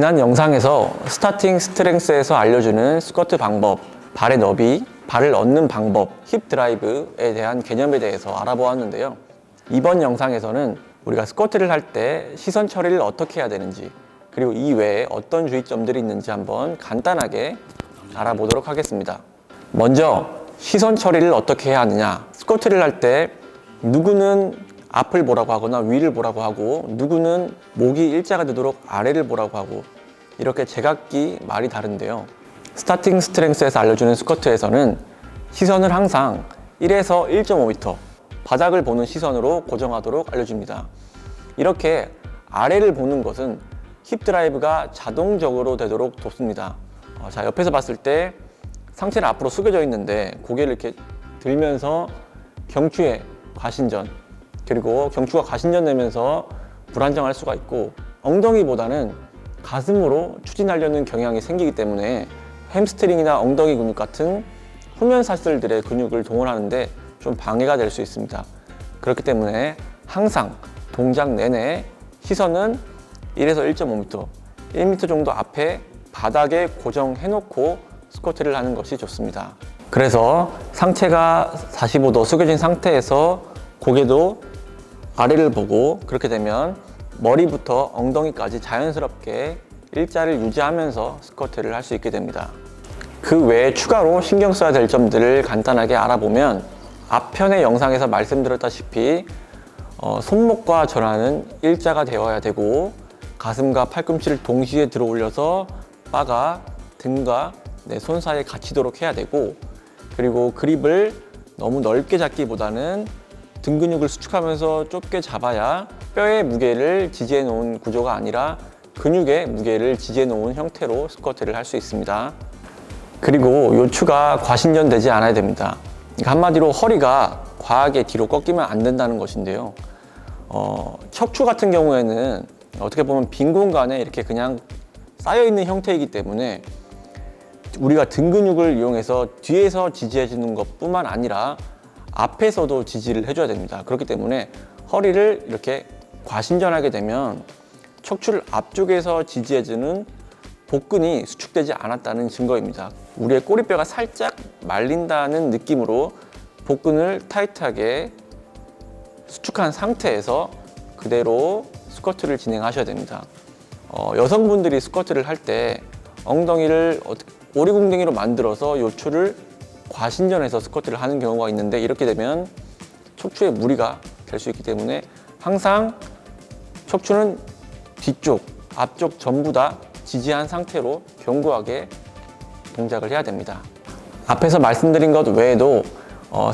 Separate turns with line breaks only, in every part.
지난 영상에서 스타팅 스트렝스에서 알려주는 스쿼트 방법, 발의 너비, 발을 얻는 방법, 힙 드라이브에 대한 개념에 대해서 알아보았는데요. 이번 영상에서는 우리가 스쿼트를 할 때 시선 처리를 어떻게 해야 되는지, 그리고 이 외에 어떤 주의점들이 있는지 한번 간단하게 알아보도록 하겠습니다. 먼저 시선 처리를 어떻게 해야 하느냐. 스쿼트를 할 때 누구는 앞을 보라고 하거나 위를 보라고 하고, 누구는 목이 일자가 되도록 아래를 보라고 하고, 이렇게 제각기 말이 다른데요. 스타팅 스트렝스에서 알려주는 스쿼트에서는 시선을 항상 1에서 1.5m 바닥을 보는 시선으로 고정하도록 알려줍니다. 이렇게 아래를 보는 것은 힙 드라이브가 자동적으로 되도록 돕습니다. 자, 옆에서 봤을 때 상체는 앞으로 숙여져 있는데 고개를 이렇게 들면서 경추에 과신전, 그리고 경추가 과신전 내면서 불안정할 수가 있고, 엉덩이보다는 가슴으로 추진하려는 경향이 생기기 때문에 햄스트링이나 엉덩이 근육 같은 후면 사슬들의 근육을 동원하는데 좀 방해가 될 수 있습니다. 그렇기 때문에 항상 동작 내내 시선은 1에서 1.5m, 1m 정도 앞에 바닥에 고정해 놓고 스쿼트를 하는 것이 좋습니다. 그래서 상체가 45도 숙여진 상태에서 고개도 아래를 보고, 그렇게 되면 머리부터 엉덩이까지 자연스럽게 일자를 유지하면서 스쿼트를 할 수 있게 됩니다. 그 외에 추가로 신경 써야 될 점들을 간단하게 알아보면, 앞편의 영상에서 말씀드렸다시피 손목과 전환은 일자가 되어야 되고, 가슴과 팔꿈치를 동시에 들어 올려서 바가 등과 내 손 사이에 갇히도록 해야 되고, 그리고 그립을 너무 넓게 잡기보다는 등 근육을 수축하면서 좁게 잡아야 뼈의 무게를 지지해 놓은 구조가 아니라 근육의 무게를 지지해 놓은 형태로 스쿼트를 할 수 있습니다. 그리고 요추가 과신전되지 않아야 됩니다. 그러니까 한마디로 허리가 과하게 뒤로 꺾이면 안 된다는 것인데요. 척추 같은 경우에는 어떻게 보면 빈 공간에 이렇게 그냥 쌓여 있는 형태이기 때문에 우리가 등 근육을 이용해서 뒤에서 지지해 주는 것뿐만 아니라 앞에서도 지지를 해줘야 됩니다. 그렇기 때문에 허리를 이렇게 과신전하게 되면 척추를 앞쪽에서 지지해주는 복근이 수축되지 않았다는 증거입니다. 우리의 꼬리뼈가 살짝 말린다는 느낌으로 복근을 타이트하게 수축한 상태에서 그대로 스쿼트를 진행하셔야 됩니다. 여성분들이 스쿼트를 할 때 엉덩이를 오리궁뎅이로 만들어서 요추를 과신전해서 스쿼트를 하는 경우가 있는데, 이렇게 되면 척추에 무리가 될 수 있기 때문에 항상 척추는 뒤쪽, 앞쪽 전부 다 지지한 상태로 견고하게 동작을 해야 됩니다. 앞에서 말씀드린 것 외에도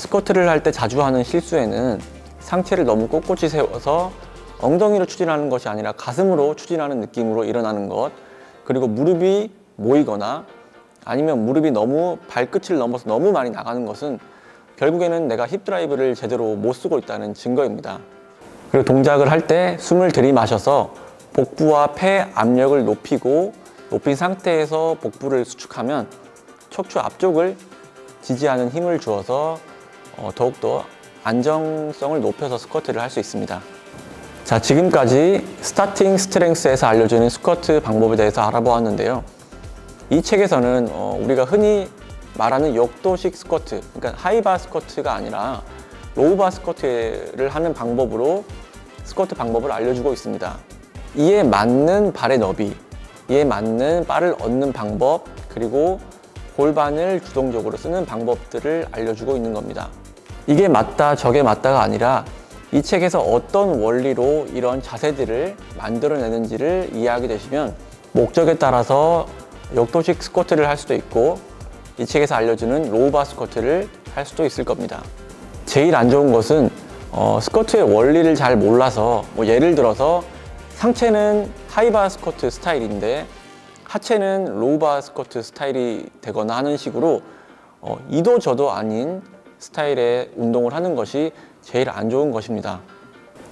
스쿼트를 할 때 자주 하는 실수에는 상체를 너무 꼿꼿이 세워서 엉덩이로 추진하는 것이 아니라 가슴으로 추진하는 느낌으로 일어나는 것, 그리고 무릎이 모이거나 아니면 무릎이 너무 발끝을 넘어서 너무 많이 나가는 것은 결국에는 내가 힙 드라이브를 제대로 못 쓰고 있다는 증거입니다. 그리고 동작을 할 때 숨을 들이마셔서 복부와 폐 압력을 높인 상태에서 복부를 수축하면 척추 앞쪽을 지지하는 힘을 주어서 더욱더 안정성을 높여서 스쿼트를 할 수 있습니다. 자, 지금까지 스타팅 스트렝스에서 알려주는 스쿼트 방법에 대해서 알아보았는데요. 이 책에서는 우리가 흔히 말하는 역도식 스쿼트, 그러니까 하이바 스쿼트가 아니라 로우바 스쿼트를 하는 방법으로 스쿼트 방법을 알려주고 있습니다. 이에 맞는 발의 너비, 이에 맞는 바를 얻는 방법, 그리고 골반을 주동적으로 쓰는 방법들을 알려주고 있는 겁니다. 이게 맞다 저게 맞다가 아니라 이 책에서 어떤 원리로 이런 자세들을 만들어내는지를 이해하게 되시면 목적에 따라서 역도식 스쿼트를 할 수도 있고, 이 책에서 알려주는 로우바 스쿼트를 할 수도 있을 겁니다. 제일 안 좋은 것은 스쿼트의 원리를 잘 몰라서, 예를 들어서 상체는 하이바 스쿼트 스타일인데 하체는 로우바 스쿼트 스타일이 되거나 하는 식으로 이도 저도 아닌 스타일의 운동을 하는 것이 제일 안 좋은 것입니다.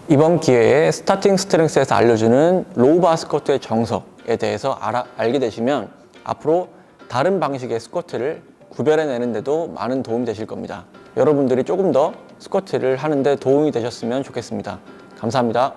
이번 기회에 스타팅 스트렝스에서 알려주는 로우바 스쿼트의 정석에 대해서 알게 되시면 앞으로 다른 방식의 스쿼트를 구별해내는 데도 많은 도움이 되실 겁니다. 여러분들이 조금 더 스쿼트를 하는데 도움이 되셨으면 좋겠습니다. 감사합니다.